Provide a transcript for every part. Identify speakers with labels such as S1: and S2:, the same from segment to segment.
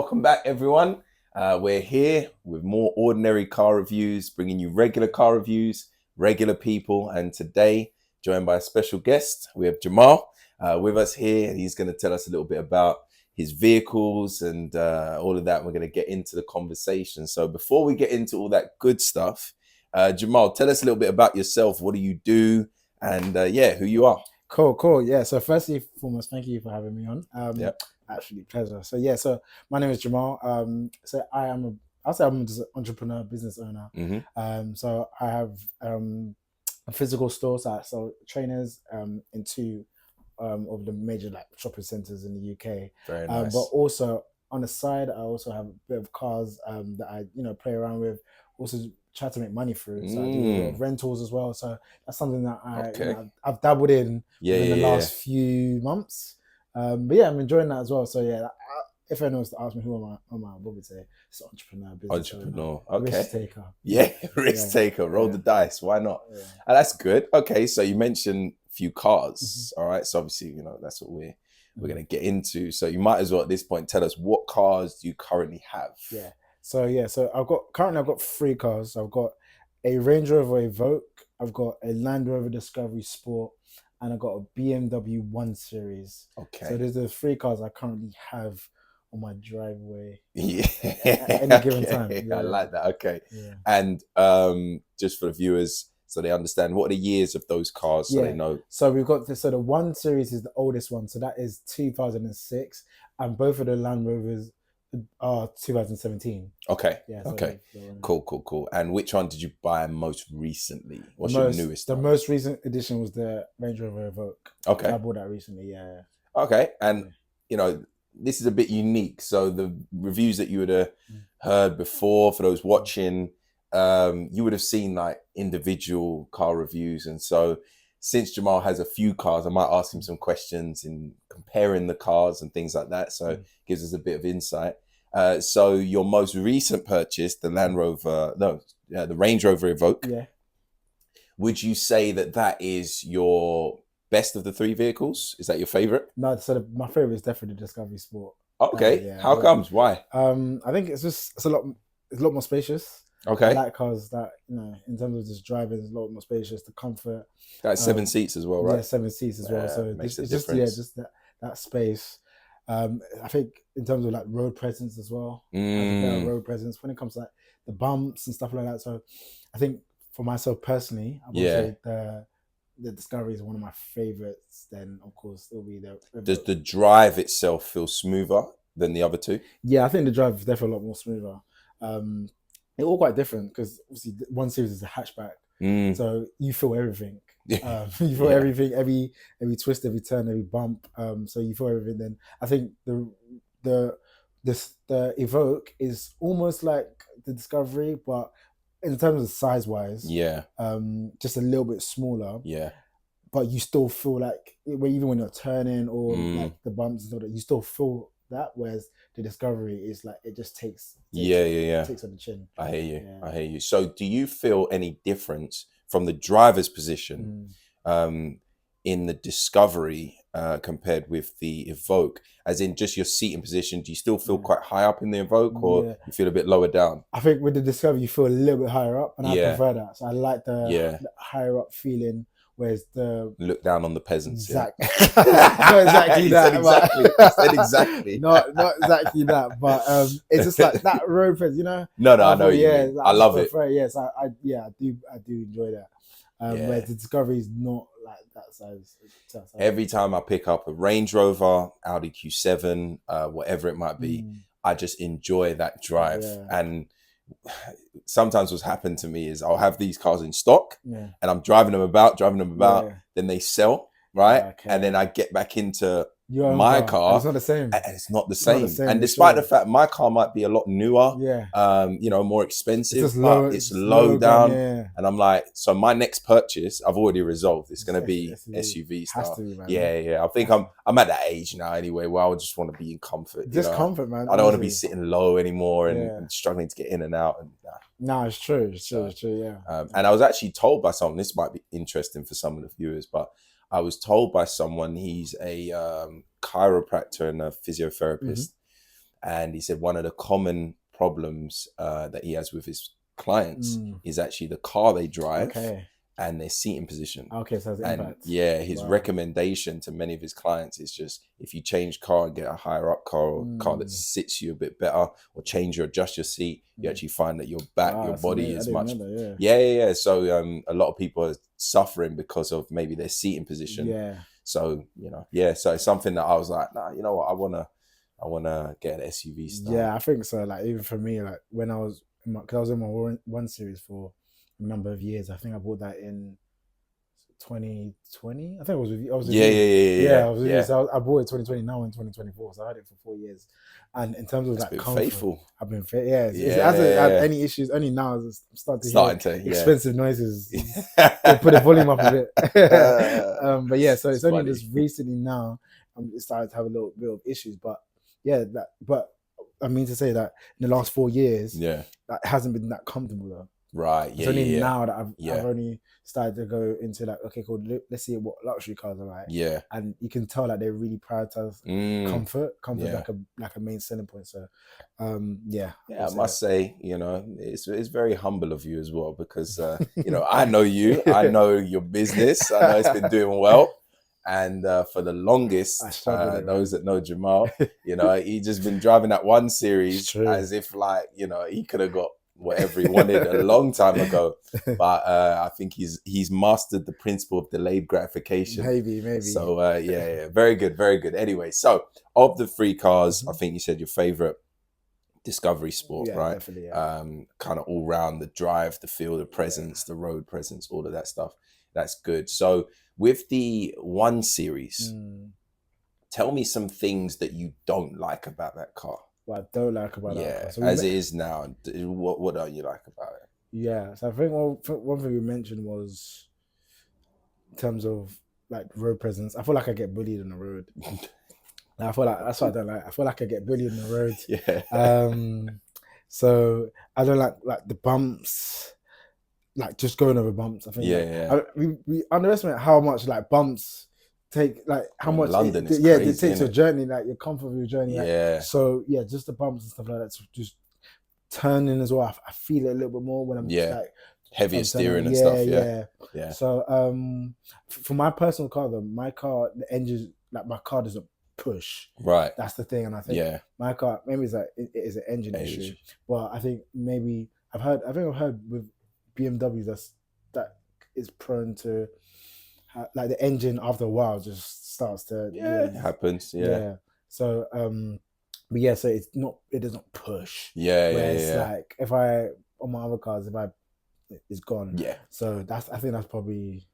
S1: welcome back, everyone. We're here with more ordinary car reviews, bringing you regular car reviews, regular people. And today, joined by a special guest, we have Jamal with us here. He's going to tell us a little bit about his vehicles and all of that. We're going to get into the conversation. So before we get into all that good stuff, Jamal, tell us a little bit about yourself. What do you do? And who you are.
S2: Cool. Yeah. So firstly, foremost, thank you for having me on.
S1: Yep.
S2: Actually, pleasure. So my name is Jamal. I'll say I'm just an entrepreneur, business owner. So I have a physical store, so I sell trainers in two of the major shopping centers in the UK.
S1: Very nice.
S2: But also on the side, I also have a bit of cars that I play around with. Also try to make money through. So I do a bit of rentals as well. So that's something that I've dabbled in the last few months. But yeah, I'm enjoying that as well. So yeah, if anyone was to ask me who am I, what would say? It's entrepreneur, business
S1: entrepreneur.
S2: owner,
S1: Okay.
S2: risk taker.
S1: Yeah, risk taker. Roll the dice. Why not?
S2: Yeah.
S1: And that's good. Okay, so you mentioned a few cars. All right. So obviously, that's what we're gonna get into. So you might as well at this point tell us what cars do you currently have?
S2: Yeah. So I've got three cars. I've got a Range Rover Evoque, I've got a Land Rover Discovery Sport, and I've got a BMW 1 Series.
S1: Okay.
S2: So there's the three cars I currently have on my driveway.
S1: Yeah.
S2: At any given time. Yeah.
S1: I like that. Okay.
S2: Yeah.
S1: And just for the viewers, so they understand, what are the years of those cars so they know?
S2: So we've got this. So the 1 Series is the oldest one. So that is 2006, and both of the Land Rovers are 2017.
S1: Okay.
S2: Yeah. So
S1: okay. Cool. And which one did you buy most recently? What's your newest
S2: The
S1: one?
S2: most recent edition was the Range Rover Evoque.
S1: Okay.
S2: I bought that recently. Yeah.
S1: Okay. And this is a bit unique. So the reviews that you would have heard before, for those watching, you would have seen individual car reviews. And so since Jamal has a few cars, I might ask him some questions in comparing the cars and things like that. So it gives us a bit of insight. So your most recent purchase, the the Range Rover Evoque.
S2: Yeah.
S1: Would you say that is your best of the three vehicles? Is that your favorite?
S2: No, so my favorite is definitely the Discovery Sport.
S1: Okay. How comes? Why?
S2: I think it's a lot more spacious.
S1: Okay.
S2: I like cars that, in terms of just driving, it's a lot more spacious, the comfort.
S1: That's 7 seats as well, right?
S2: Yeah, 7 seats as well. So
S1: makes
S2: it's
S1: just
S2: just that space. I think in terms of road presence as well, road presence when it comes to the bumps and stuff like that. So I think for myself personally, I would say the Discovery is one of my favorites. Then of course it'll be the.
S1: Does the drive itself feel smoother than the other two?
S2: Yeah, I think the drive is definitely a lot more smoother. They're all quite different because obviously 1 Series is a hatchback, so you feel everything. You feel everything, every twist, every turn, every bump. So you feel everything. Then I think the Evoque is almost like the Discovery, but in terms of size wise, just a little bit smaller.
S1: Yeah.
S2: But you still feel even when you're turning or the bumps and all that, you still feel that. Whereas the Discovery is it just takes takes on the chin.
S1: I hear you. So do you feel any difference from the driver's position in the Discovery compared with the Evoque? As in just your seating position, do you still feel quite high up in the Evoque, or you feel a bit lower down?
S2: I think with the Discovery you feel a little bit higher up, and I prefer that. So I like the higher up feeling. Whereas
S1: look down on the peasants.
S2: Exactly. Not exactly that.
S1: Said exactly.
S2: Not exactly that. But it's just that road presence,
S1: No, I know you. Yeah, I love it.
S2: Yes, I do enjoy that. Whereas the Discovery is not like that size.
S1: Every time I pick up a Range Rover, Audi Q7, whatever it might be, I just enjoy that drive. And sometimes what's happened to me is I'll have these cars in stock and I'm driving them about, then they sell, right? And then I get back into my car.
S2: It's not the same.
S1: And it's not the same. And despite the fact my car might be a lot newer, more expensive, but it's low down. And I'm like, so my next purchase, I've already resolved. It's going to be SUV style. I think I'm at that age now anyway, where I would just want to be in comfort.
S2: Just comfort, man.
S1: I don't want to be sitting low anymore and struggling to get in and out. And
S2: no, it's true. It's true. Yeah.
S1: And I was actually told by someone, this might be interesting for some of the viewers, but I was told by someone he's a chiropractor and a physiotherapist. and he said one of the common problems that he has with his clients is actually the car they drive
S2: Okay.
S1: and their seating position.
S2: Okay, so that's the
S1: And
S2: impact.
S1: yeah, his recommendation to many of his clients is just if you change car and get a higher up car or car that sits you a bit better, or adjust your seat, you actually find that your back, your body is much. Yeah. So a lot of people are suffering because of maybe their seating position.
S2: Yeah.
S1: So so it's something that I was like, nah, you know what, I wanna get an SUV style.
S2: Yeah, I think so. Like even for me, like when I was because I was in my one series for a number of years. I think I bought that in 2020. I think it was with you. I was with you. I was with you. So I bought it 2020. Now in 2024. So I had it for 4 years. And in terms of that comfort,
S1: faithful.
S2: I've been faithful. Yeah, it hasn't had any issues. Only now I'm starting to hear expensive noises. They put the volume up a bit. But yeah, so it's only
S1: funny.
S2: just recently now it started to have a little bit of issues. But yeah, but I mean to say that in the last 4 years, that hasn't been that comfortable though.
S1: Right.
S2: It's only now that I've only started to go into like, okay, cool. Let's see what luxury cars are like.
S1: Yeah.
S2: And you can tell that they really prioritize comfort. Comfort like a main selling point. So, I
S1: must say, it's very humble of you as well because I know you, I know your business, I know it's been doing well. And for the longest, those that know Jamal, he just been driving that one series as if like, he could have got whatever he wanted a long time ago. But I think he's mastered the principle of delayed gratification.
S2: Maybe.
S1: So very good. Anyway, so of the 3 cars, I think you said your favorite Discovery Sport, right?
S2: Definitely,
S1: kind of all round, the drive, the feel, the presence, the road presence, all of that stuff. That's good. So with the 1 Series, tell me some things that you don't like about that car.
S2: What I don't like about that car.
S1: So as it is now, what don't you like about it?
S2: Yeah, so I think one thing we mentioned was in terms of like road presence. I feel like I get bullied on the road. I feel like that's what I don't like. I feel like I get bullied on the road. So I don't like the bumps, like just going over bumps. I think we underestimate how much like bumps take, like how much
S1: London is crazy,
S2: it takes your journey, like your comfort of your journey. So just the bumps and stuff like that. So just turning as well. I feel it a little bit more when I'm like
S1: heavier steering and stuff. Yeah.
S2: So for my personal car though, my car, the engine, like my car doesn't push.
S1: Right.
S2: That's the thing, and I think my car maybe it's like it is an engine issue. But I think maybe I've heard with BMW that is prone to like the engine after a while just starts to
S1: it happens.
S2: So but so it doesn't push. It's like if I on my other cars, it's gone. So I think that's probably.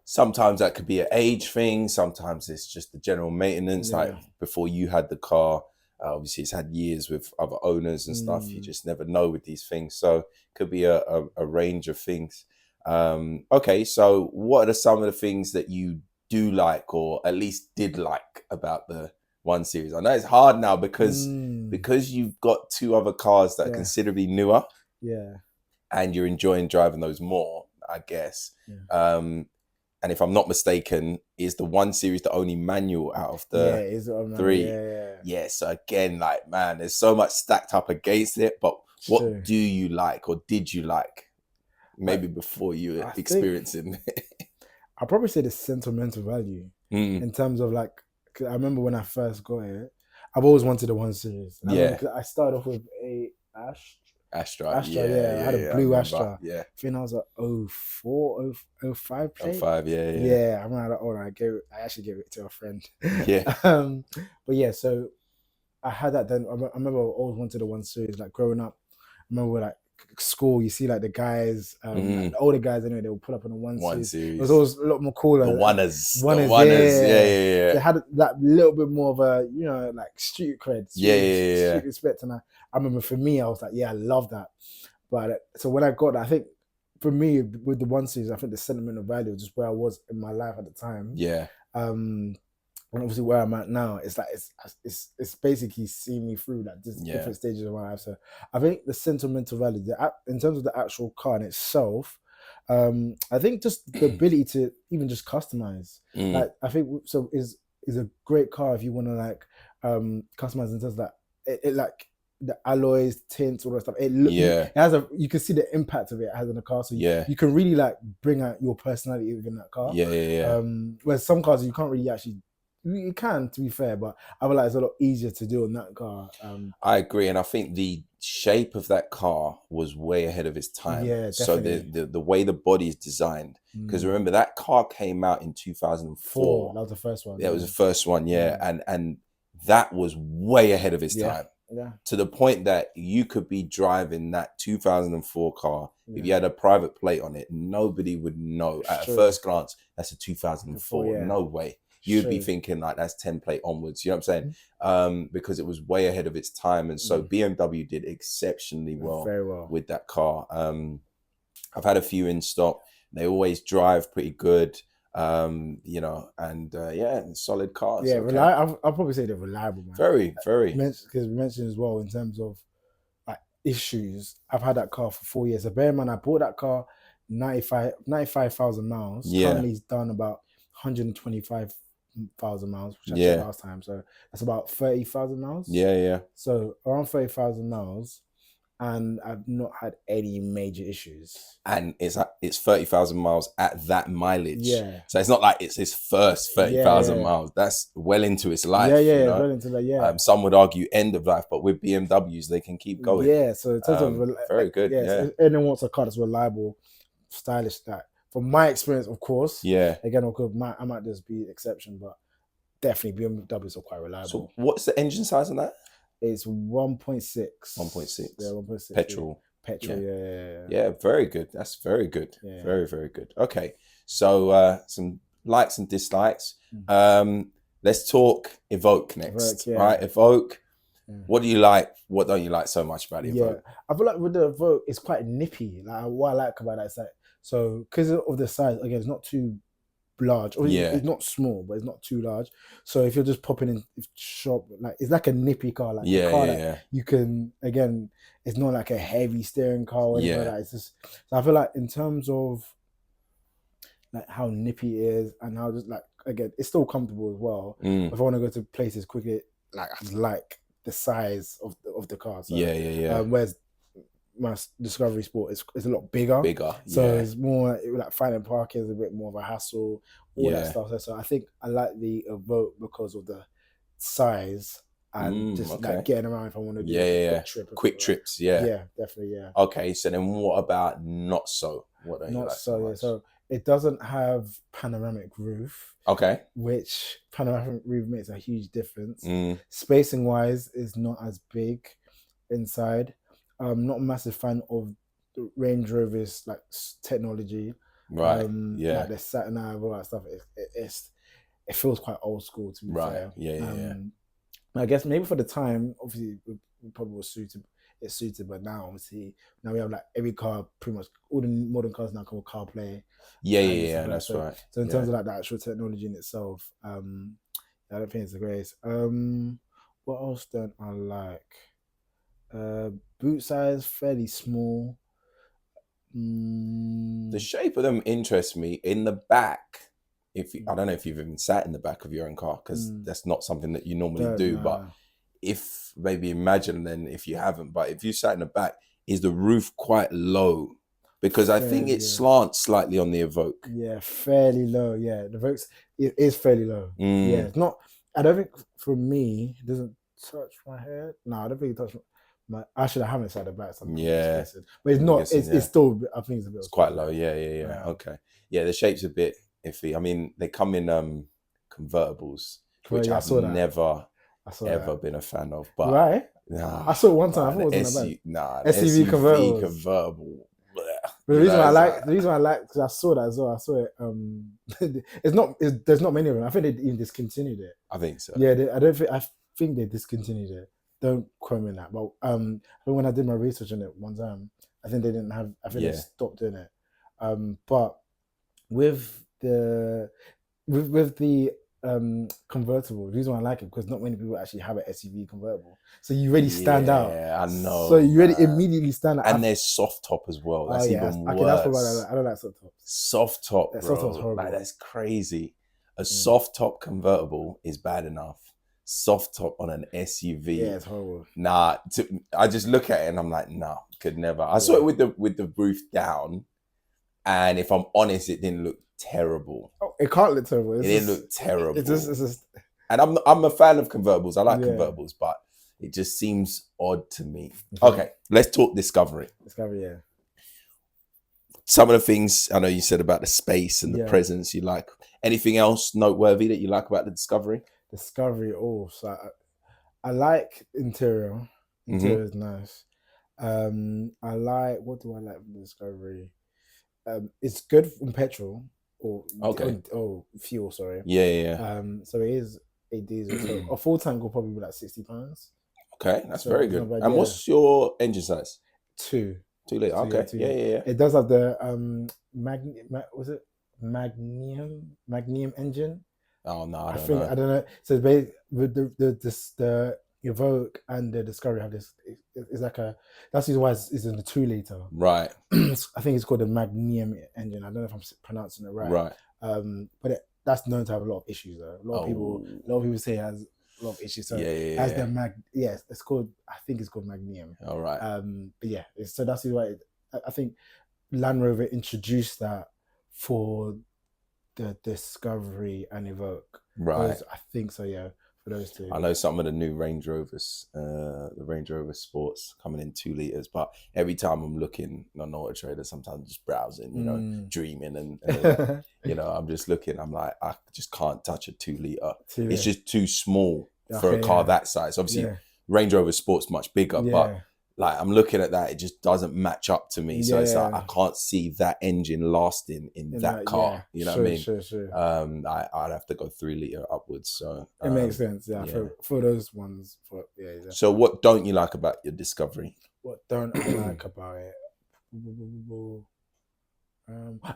S1: Sometimes that could be an age thing. Sometimes it's just the general maintenance. Like before you had the car, obviously it's had years with other owners and stuff. You just never know with these things. So it could be a range of things. Okay, so what are some of the things that you do like, or at least did like about the 1 Series? I know it's hard now because you've got 2 other cars that are considerably newer. And you're enjoying driving those more, I guess. And if I'm not mistaken, is the 1 Series the only manual out of the 3? So again, like, man, there's so much stacked up against it. But what do you like, or did you like, maybe before you were experiencing it?
S2: I'll probably say the sentimental value in terms of like, 'cause I remember when I first got it, I've always wanted a 1 Series. I started off with a Astra, I had a blue Astra. I think I was like 04, 05 plate.
S1: 05,
S2: I remember I actually gave it to a friend. But so I had that then. I remember I always wanted a 1 Series. Like growing up, I remember like school, you see like the guys, like the older guys anyway, they would pull up on a 1 Series. It was always a lot more cooler.
S1: The oneers. Yeah.
S2: They had that little bit more of a, like street cred, street respect. And I remember for me, I was like, I love that. But so when I got that, I think for me with the 1 Series, I think the sentimental value was just where I was in my life at the time. And obviously where I'm at now, it's like it's basically seeing me through like different stages of my life. So I think the sentimental value, in terms of the actual car in itself, I think just the ability to even just customize. Like I think so is a great car if you want to like customize in terms of that it like the alloys, tints, all that stuff. It has you can see the impact of it has on the car. So you can really like bring out your personality within that car. Whereas some cars you can't really actually. You can, to be fair, but I feel like it's a lot easier to do on that car.
S1: I agree, and I think the shape of that car was way ahead of its time.
S2: Yeah, definitely.
S1: So the way the body is designed, because remember that car came out in 2004.
S2: That was the first one.
S1: Yeah, it was the first one. Yeah, and that was way ahead of its time.
S2: Yeah.
S1: To the point that you could be driving that 2004 car. If you had a private plate on it, nobody would know at a first glance that's a 2004. No way. You'd be thinking like that's 10 plate onwards. You know what I'm saying? Because it was way ahead of its time. And so BMW did exceptionally well with that car. I've had a few in stock. They always drive pretty good. You know, and solid cars.
S2: Yeah, I'll probably say they're reliable, man.
S1: Very.
S2: Because we mentioned as well in terms of like issues. I've had that car for 4 years. So bear in mind, I bought that car 95,000 miles. Currently, it's done about 125,000 miles, which I checked last time. So that's about 30,000 miles.
S1: Yeah.
S2: So around 30,000 miles. And I've not had any major issues. And
S1: it's 30,000 miles at that mileage.
S2: Yeah.
S1: So it's not like it's his first 30,000 miles. That's well into its life.
S2: Yeah, well into that. Yeah.
S1: Some would argue end of life, but with BMWs they can keep going.
S2: Yeah. So in terms of
S1: very good. Yeah.
S2: So anyone wants a car that's reliable, stylish. That from my experience, of course.
S1: Yeah.
S2: Again, I might just be the exception, but definitely BMWs are quite reliable.
S1: So what's the engine size on that?
S2: It's 1.6.
S1: 1.6.
S2: Yeah, 1.6.
S1: Petrol.
S2: Yeah,
S1: very good. That's very good. Yeah. Very, very good. Okay. So some likes and dislikes. Let's talk Evoque next. Right? Evoque. What do you like? What don't you like so much about the Evoque?
S2: I feel like with the Evoque, it's quite nippy. Like what I like about that is that because of the size, again, it's not too large, or it's not small, but it's not too large. So if you're just popping in shop, like it's like a nippy car, like a car that you can, again, it's not like a heavy steering car or anything like that. It's just, so I feel like in terms of like how nippy it is and how just like, again, it's still comfortable as well. If I want to go to places quickly, like I just like the size of the car. So, whereas my Discovery Sport is a lot bigger. So it's more like finding parking is a bit more of a hassle, all that stuff. So I think I like the Evoque because of the size and like getting around if I want to do a quick trips. Yeah, definitely. Yeah.
S1: Okay, so then what about not so? What don't you like so much?
S2: So it doesn't have panoramic roof.
S1: Okay.
S2: Which panoramic roof makes a huge difference. Spacing wise is not as big inside. I'm not a massive fan of the Range Rover's like technology,
S1: right?
S2: Like the Saturn Nav, all that stuff. It feels quite old school to be fair.
S1: Yeah.
S2: I guess maybe for the time, obviously, we probably was suited. It's suited, but now obviously we have like every car, pretty much all the modern cars now come with CarPlay. Yeah,
S1: that's right.
S2: So in terms of like the actual technology in itself, I don't think it's the greatest. What else don't I like? Boot size fairly small.
S1: The shape of them interests me. In the back, I don't know if you've even sat in the back of your own car, because that's not something that you normally do. Nah. But if maybe imagine then if you haven't, but if you sat in the back, is the roof quite low? Because I think it slants slightly on the Evoque.
S2: Yeah, fairly low. Yeah, the Evoque is fairly low. Yeah, it's not. I don't think for me it doesn't touch my head. No, I don't think it touches. Actually, I haven't sat the back. So but it's not. It's still. I think it's a bit.
S1: It's quite low. Yeah. Okay. Yeah, the shape's a bit iffy. I mean, they come in convertibles, which I've never ever been a fan of. But
S2: right? Nah, I saw it one time. I thought it was in SUV convertible. But the reason I like because I saw that as well. I saw it. There's not many of them. I think they even discontinued it.
S1: I think so.
S2: Yeah, I think they discontinued it. Don't quote me on that. But when I did my research on it one time, I think they didn't have. I think they stopped doing it. But with the convertible, the reason why I like it because not many people actually have an SUV convertible, so you really stand out.
S1: Yeah, I know.
S2: So you really immediately stand out,
S1: and there's soft top as well. That's even worse. That's what I don't like soft top. Soft top, bro. Soft top's horrible. Like, that's crazy. A soft top convertible is bad enough, soft top on an SUV.
S2: Yeah, it's horrible.
S1: Nah, I just look at it and I'm like, nah, could never. I saw it with the roof down, and if I'm honest, it didn't look terrible.
S2: Oh, it can't look terrible.
S1: It didn't look terrible.
S2: It's just.
S1: And I'm a fan of convertibles. I like convertibles, but it just seems odd to me. Okay, let's talk Discovery.
S2: Discovery, yeah.
S1: Some of the things I know you said about the space and the presence you like. Anything else noteworthy that you like about the Discovery?
S2: Discovery, so I like interior. Interior is nice. I like, what do I like from Discovery? It's good from petrol or fuel. Sorry.
S1: Yeah.
S2: So it is a diesel. So a full tank will probably be like £60.
S1: Okay, that's very good. And what's your engine size?
S2: 2
S1: litre. Okay. Yeah.
S2: It does have the magnesium engine.
S1: Oh no, I
S2: don't know. So with the Evoque and the Discovery have this. It's like that's the reason why it's in the 2 litre.
S1: Right.
S2: I think it's called the magnesium engine. I don't know if I'm pronouncing it right.
S1: Right.
S2: But that's known to have a lot of issues though. A lot of people say it has a lot of issues. So it has the it's called. I think it's called magnesium.
S1: All right.
S2: But yeah, so that's the way. I think Land Rover introduced that for the Discovery and Evoque.
S1: Right.
S2: I think so. Yeah. For those 2.
S1: I know some of the new Range Rovers, the Range Rover Sports coming in 2 litres, but every time I'm looking on Auto Trader, sometimes I'm just browsing, dreaming and I'm just looking, I'm like, I just can't touch a 2 litre. It's just too small for a car that size. Obviously, Range Rover Sport's much bigger, but like I'm looking at that, it just doesn't match up to me. So it's like I can't see that engine lasting in that car. You know what I mean?
S2: Sure.
S1: I'd have to go 3 litre upwards. So
S2: it makes sense, for those ones.
S1: So what don't you like about your Discovery?
S2: What don't I like about it?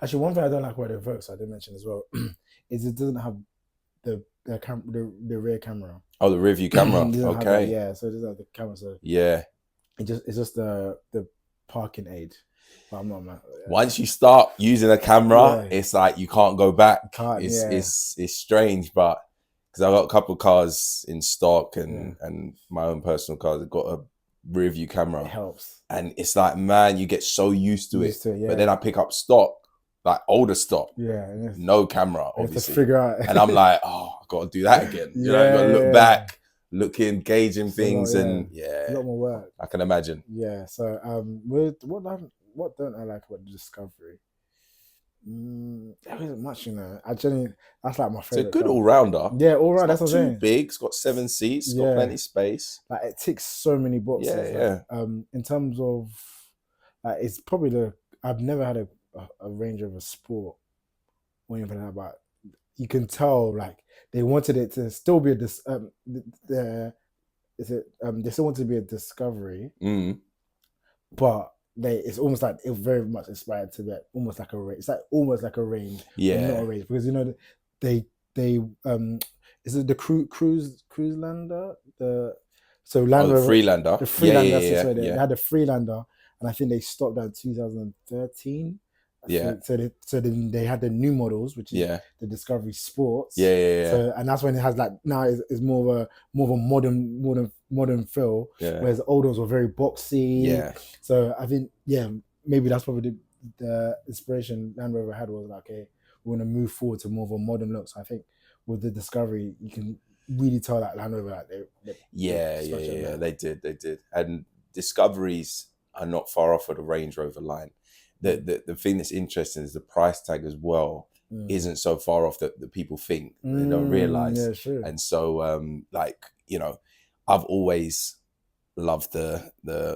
S2: Actually, one thing I don't like about the Evoque, I did mention as well, is it doesn't have the rear camera.
S1: Oh, the rear view camera. Okay.
S2: So it doesn't have the camera. So it's just the parking aid. But I'm not.
S1: Once you start using a camera, it's like you can't go back. It's strange, but because I've got a couple of cars in stock and my own personal cars have got a rear view camera.
S2: It helps.
S1: And it's like, man, you get so used to it. But then I pick up stock, like older stock. No camera, obviously.
S2: To figure out.
S1: And I'm like, I've got to do that again. You know, you got to look back. Looking, gauging things, and
S2: a lot more work.
S1: I can imagine.
S2: Yeah. So, what don't I like about the Discovery? There isn't much, Actually, that's like my favorite.
S1: It's a good all rounder.
S2: Yeah, all right. That's what I'm saying.
S1: Too big. It's got 7 seats. It's got plenty of space.
S2: Like it ticks so many boxes. In terms of, it's probably I've never had a Range Rover Sport or anything like that. You can tell, like, they wanted it to still be they still wanted to be a Discovery, but it's almost like it was very much inspired to be almost like a range. It's like almost like a range, not a range, because they is it the cruise Lander, Land Rover
S1: Freelander,
S2: the Freelander. They had the Freelander, and I think they stopped that in 2013. So then they had the new models, which is the Discovery Sports. So, and that's when it has like now it's more of a modern feel. Whereas the old ones were very boxy. So I think maybe that's probably the inspiration Land Rover had, was like, okay, we want to move forward to more of a modern look. So I think with the Discovery, you can really tell that Land Rover, like
S1: they did, and Discoveries are not far off of the Range Rover line. The thing that's interesting is the price tag as well isn't so far off that people think. They don't realize. And so I've always loved the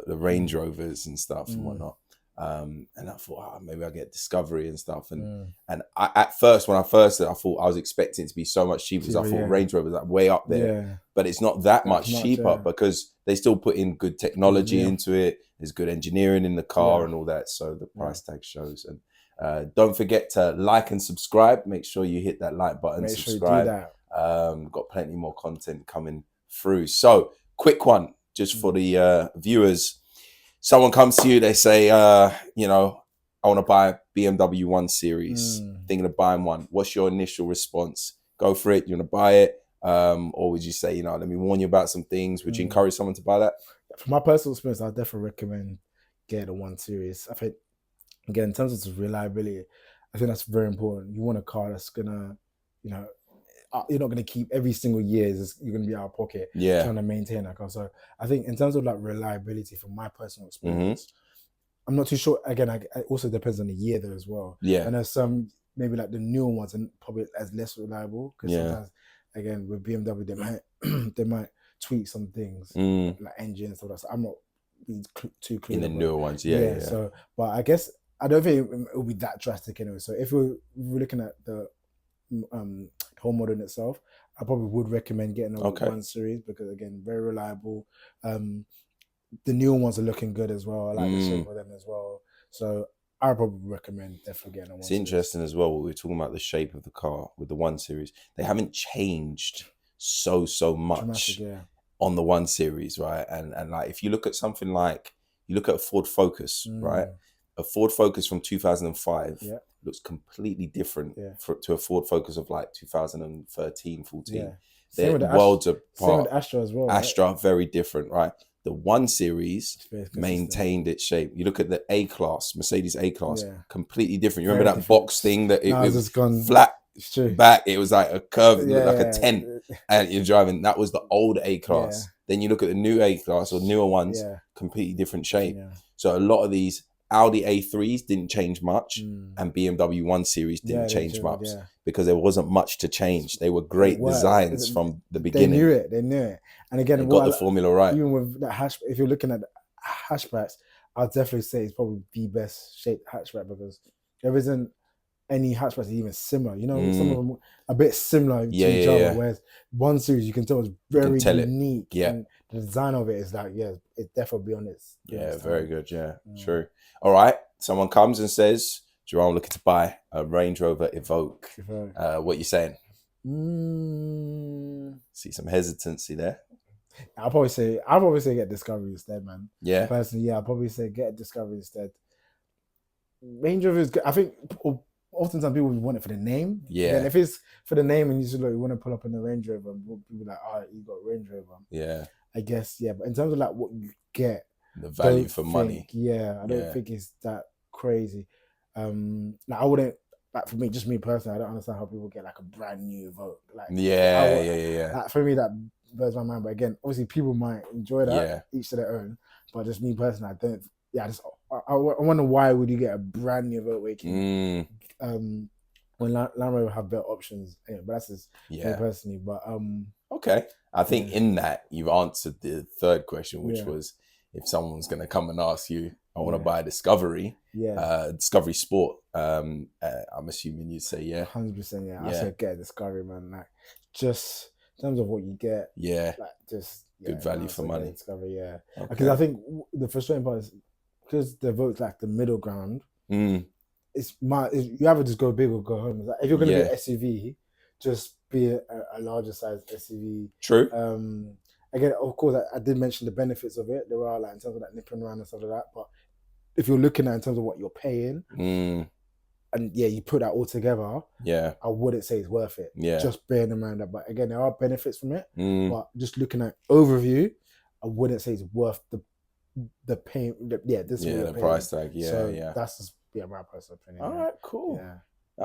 S1: Range Rovers and stuff and whatnot. And I thought, maybe I'll get Discovery and stuff. And at first, when I first said, I thought I was expecting it to be so much cheaper, because I thought Range Rover was like way up there. But it's not that much cheaper, because they still put in good technology into it. There's good engineering in the car and all that. So the price tag shows. And don't forget to like and subscribe. Make sure you hit that like button, subscribe.
S2: Sure you do that.
S1: Got plenty more content coming through. So quick one, just for the viewers. Someone comes to you, they say, I want to buy a BMW 1 Series, thinking of buying one. What's your initial response? Go for it. You want to buy it? Or would you say, you know, let me warn you about some things? Would you encourage someone to buy that?
S2: From my personal experience, I'd definitely recommend getting the 1 Series. I think, again, in terms of reliability, I think that's very important. You want a car that's gonna, you know, you're not going to keep every single year. You're going to be out of pocket trying to maintain that car. So I think in terms of like reliability, from my personal experience, I'm not too sure. Again, it also depends on the year though as well.
S1: Yeah.
S2: And there's some maybe like the newer ones and probably as less reliable because sometimes, again, with BMW, they might tweak some things like engine and stuff like that. So I'm not being too clear
S1: in the newer ones. Yeah.
S2: So, but I guess I don't think it will be that drastic anyway. So if we're looking at the whole model in itself, I probably would recommend getting a 1 Series because, again, very reliable. The newer ones are looking good as well. I like the shape of them as well. So I probably recommend definitely getting a 1 Series.
S1: It's interesting as well. We were talking about the shape of the car with the 1 Series. They haven't changed so much
S2: dramatic,
S1: on the 1 Series, right? And like if you look at something like, you look at a Ford Focus, right? A Ford Focus from 2005 looks completely different to a Ford Focus of like 2013, 14. They're worlds apart.
S2: Same with the Astra as well.
S1: Astra, very different, right? The 1 Series maintained its shape. You look at the A-Class, Mercedes A-Class, completely different. You remember that box thing that it was flat back? It was like a curve, like a tent, and you're driving. That was the old A-Class. Then you look at the new A-Class or newer ones, completely different shape. So a lot of these Audi A3s didn't change much, and BMW 1 Series didn't change much because there wasn't much to change. They were great designs from the beginning.
S2: They knew it. And again,
S1: they got the formula right.
S2: Even with that hatchback, if you're looking at the hatchbacks, I'd definitely say it's probably the best shaped hatchback because there isn't any hatchbacks even similar. You know, some of them are a bit similar to each other, whereas 1 Series you can tell is very unique. And the design of it is like, it's definitely beyond its.
S1: Very good. True. All right. Someone comes and says, Jamal, looking to buy a Range Rover Evoque. What are you saying? See some hesitancy there.
S2: I'll probably say get Discovery instead, man. Yeah. Personally, I'll probably say get Discovery instead. Range Rover is good. I think oftentimes people want it for the name. Yeah. And if it's for the name and you just you want to pull up in the Range Rover, people be like, all right, you got Range Rover. Yeah. I guess, But in terms of like what you get,
S1: the value for money.
S2: I don't think it's that crazy. Like I wouldn't. Like for me, just me personally, I don't understand how people get like a brand new Evoque. Like Like for me, that blows my mind. But again, obviously, people might enjoy that, each to their own. But just me personally, I don't. I wonder why would you get a brand new Evoque when Land Rover have better options. Anyway, but that's just me personally. But
S1: okay, I think in that you've answered the third question, which was if someone's going to come and ask you, I want to buy a Discovery, Discovery Sport. I'm assuming you'd say
S2: 100%. I said get a Discovery, man. Like just in terms of what you get, like just
S1: good value for money.
S2: Discovery, because I think the frustrating part is because the Evoque's like the middle ground. It's you either just go big or go home. Like, if you're going to be an SUV, just be a larger size SUV.
S1: True.
S2: Again, of course, I did mention the benefits of it. There are like in terms of that nipping around and stuff like that. But if you're looking at in terms of what you're paying, and you put that all together, I wouldn't say it's worth it. Just bearing in mind that. But again, there are benefits from it. But just looking at overview, I wouldn't say it's worth the pay. The
S1: price tag.
S2: That's just my personal opinion.
S1: All right, cool.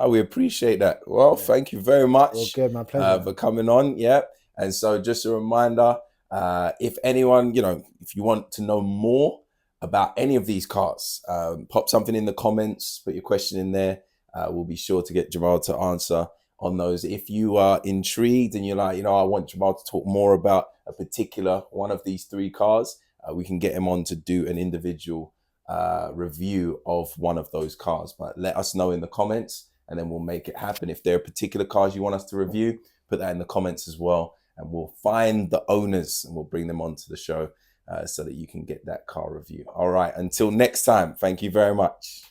S1: We appreciate that. Well, thank you very much.
S2: Okay, my pleasure.
S1: For coming on. And so just a reminder, if anyone, if you want to know more about any of these cars, pop something in the comments, put your question in there. We'll be sure to get Jamal to answer on those. If you are intrigued and you're like, I want Jamal to talk more about a particular one of these 3 cars, we can get him on to do an individual review of one of those cars. But let us know in the comments and then we'll make it happen. If there are particular cars you want us to review, put that in the comments as well. And we'll find the owners and we'll bring them onto the show so that you can get that car review. All right, until next time, thank you very much.